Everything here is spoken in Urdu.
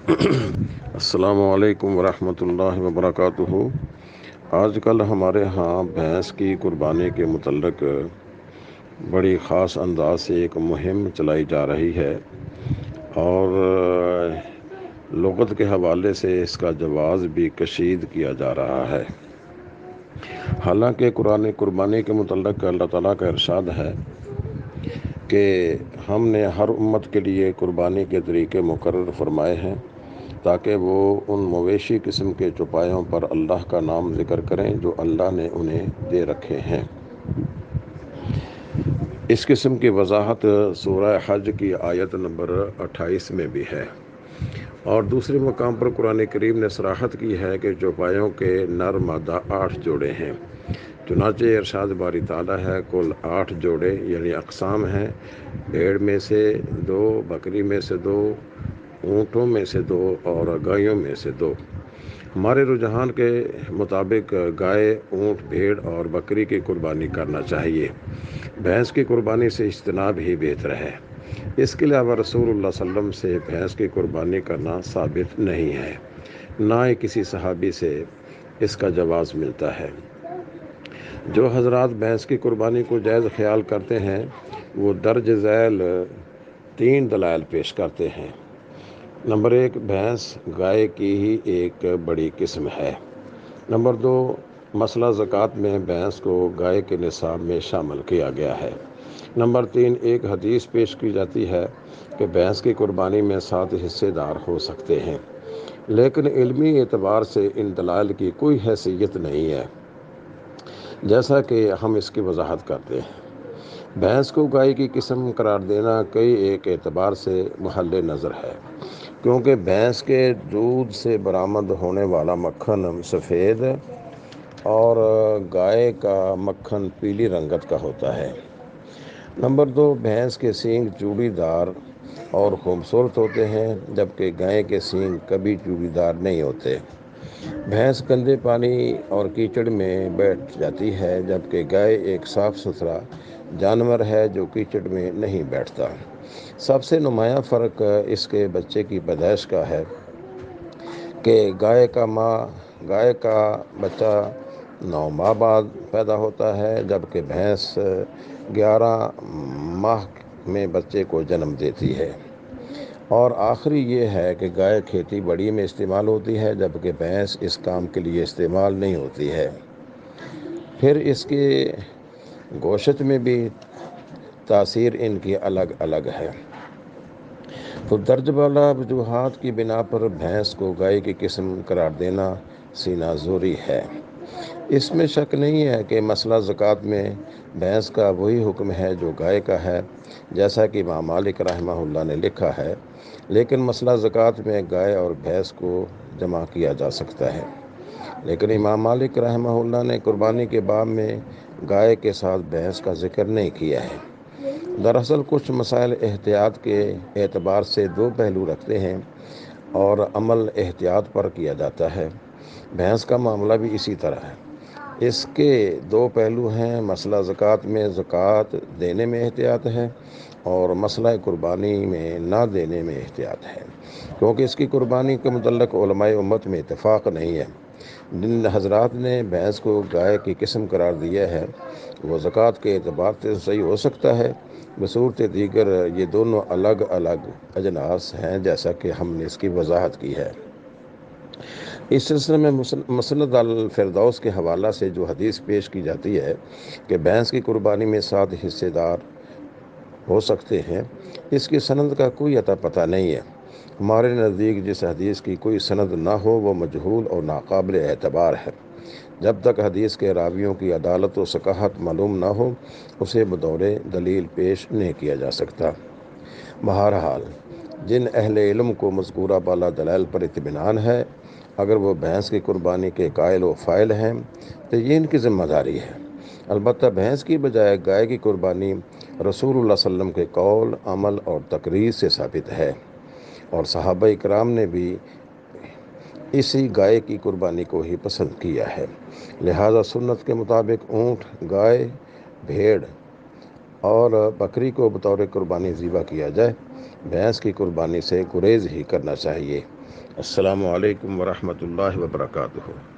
السلام علیکم ورحمۃ اللہ وبرکاتہ۔ آج کل ہمارے ہاں بھینس کی قربانی کے متعلق بڑی خاص انداز سے ایک مہم چلائی جا رہی ہے، اور لغت کے حوالے سے اس کا جواز بھی کشید کیا جا رہا ہے۔ حالانکہ قرآن قربانی کے متعلق اللہ تعالیٰ کا ارشاد ہے کہ ہم نے ہر امت کے لیے قربانی کے طریقے مقرر فرمائے ہیں تاکہ وہ ان مویشی قسم کے چوپایوں پر اللہ کا نام ذکر کریں جو اللہ نے انہیں دے رکھے ہیں۔ اس قسم کی وضاحت سورہ حج کی آیت نمبر 28 میں بھی ہے، اور دوسرے مقام پر قرآن کریم نے صراحت کی ہے کہ چوپایوں کے نر مادہ 8 جوڑے ہیں۔ چنانچہ ارشاد باری تعالیٰ ہے، کل 8 جوڑے یعنی اقسام ہیں، بھیڑ میں سے 2، بکری میں سے 2، اونٹوں میں سے 2 اور گایوں میں سے 2۔ ہمارے رجحان کے مطابق گائے، اونٹ، بھیڑ اور بکری کی قربانی کرنا چاہیے۔ بھینس کی قربانی سے اجتناب ہی بہتر ہے۔ اس کے علاوہ رسول اللہ صلی اللہ علیہ وسلم سے بھینس کی قربانی کرنا ثابت نہیں ہے، نہ ہی کسی صحابی سے اس کا جواز ملتا ہے۔ جو حضرات بھینس کی قربانی کو جائز خیال کرتے ہیں وہ درج ذیل 3 دلائل پیش کرتے ہیں۔ نمبر 1، بھینس گائے کی ہی ایک بڑی قسم ہے۔ نمبر 2، مسئلہ زکوٰۃ میں بھینس کو گائے کے نصاب میں شامل کیا گیا ہے۔ نمبر 3، ایک حدیث پیش کی جاتی ہے کہ بھینس کی قربانی میں 7 حصے دار ہو سکتے ہیں، لیکن علمی اعتبار سے ان دلائل کی کوئی حیثیت نہیں ہے، جیسا کہ ہم اس کی وضاحت کرتے ہیں۔ بھینس کو گائے کی قسم قرار دینا کئی ایک اعتبار سے محل نظر ہے، کیونکہ بھینس کے دودھ سے برآمد ہونے والا مکھن سفید اور گائے کا مکھن پیلی رنگت کا ہوتا ہے۔ نمبر 2، بھینس کے سینگ چوڑی دار اور خوبصورت ہوتے ہیں، جبکہ گائے کے سینگ کبھی چوڑی دار نہیں ہوتے۔ بھینس گندے پانی اور کیچڑ میں بیٹھ جاتی ہے، جبکہ گائے ایک صاف ستھرا جانور ہے جو کیچڑ میں نہیں بیٹھتا۔ سب سے نمایاں فرق اس کے بچے کی پیدائش کا ہے کہ گائے کا بچہ 9 ماہ بعد پیدا ہوتا ہے، جبکہ بھینس 11 ماہ میں بچے کو جنم دیتی ہے۔ اور آخری یہ ہے کہ گائے کھیتی باڑی میں استعمال ہوتی ہے، جبکہ بھینس اس کام کے لیے استعمال نہیں ہوتی ہے۔ پھر اس کے گوشت میں بھی تاثیر ان کی الگ الگ ہے۔ تو درج بالا وجوہات کی بنا پر بھینس کو گائے کی قسم قرار دینا سینہ زوری ہے۔ اس میں شک نہیں ہے کہ مسئلہ زکوٰۃ میں بھینس کا وہی حکم ہے جو گائے کا ہے، جیسا کہ امام مالک رحمہ اللہ نے لکھا ہے، لیکن مسئلہ زکوٰۃ میں گائے اور بھینس کو جمع کیا جا سکتا ہے۔ لیکن امام مالک رحمہ اللہ نے قربانی کے باب میں گائے کے ساتھ بھینس کا ذکر نہیں کیا ہے۔ دراصل کچھ مسائل احتیاط کے اعتبار سے 2 پہلو رکھتے ہیں اور عمل احتیاط پر کیا جاتا ہے۔ بھینس کا معاملہ بھی اسی طرح ہے۔ اس کے 2 پہلو ہیں، مسئلہ زکوٰۃ میں زکوٰۃ دینے میں احتیاط ہے اور مسئلہ قربانی میں نہ دینے میں احتیاط ہے، کیونکہ اس کی قربانی کے متعلق علماء امت میں اتفاق نہیں ہے۔ جن حضرات نے بھینس کو گائے کی قسم قرار دیا ہے وہ زکوٰۃ کے اعتبار سے صحیح ہو سکتا ہے، بصورت دیگر یہ دونوں الگ الگ اجناس ہیں، جیسا کہ ہم نے اس کی وضاحت کی ہے۔ اس سلسلے میں مسند الفردوس کے حوالہ سے جو حدیث پیش کی جاتی ہے کہ بھینس کی قربانی میں 7 حصے دار ہو سکتے ہیں، اس کی سند کا کوئی اتا پتہ نہیں ہے۔ ہمارے نزدیک جس حدیث کی کوئی سند نہ ہو وہ مجہول اور ناقابل اعتبار ہے۔ جب تک حدیث کے راویوں کی عدالت و ثقافت معلوم نہ ہو اسے بطور دلیل پیش نہیں کیا جا سکتا۔ بہرحال جن اہل علم کو مذکورہ بالا دلائل پر اطمینان ہے، اگر وہ بھینس کی قربانی کے قائل و فاعل ہیں تو یہ ان کی ذمہ داری ہے۔ البتہ بھینس کی بجائے گائے کی قربانی رسول اللہ صلی اللہ علیہ وسلم کے قول، عمل اور تقریر سے ثابت ہے، اور صحابہ کرام نے بھی اسی گائے کی قربانی کو ہی پسند کیا ہے۔ لہذا سنت کے مطابق اونٹ، گائے، بھیڑ اور بکری کو بطور قربانی ذبح کیا جائے، بھینس کی قربانی سے گریز ہی کرنا چاہیے۔ السلام علیکم ورحمۃ اللہ وبرکاتہ۔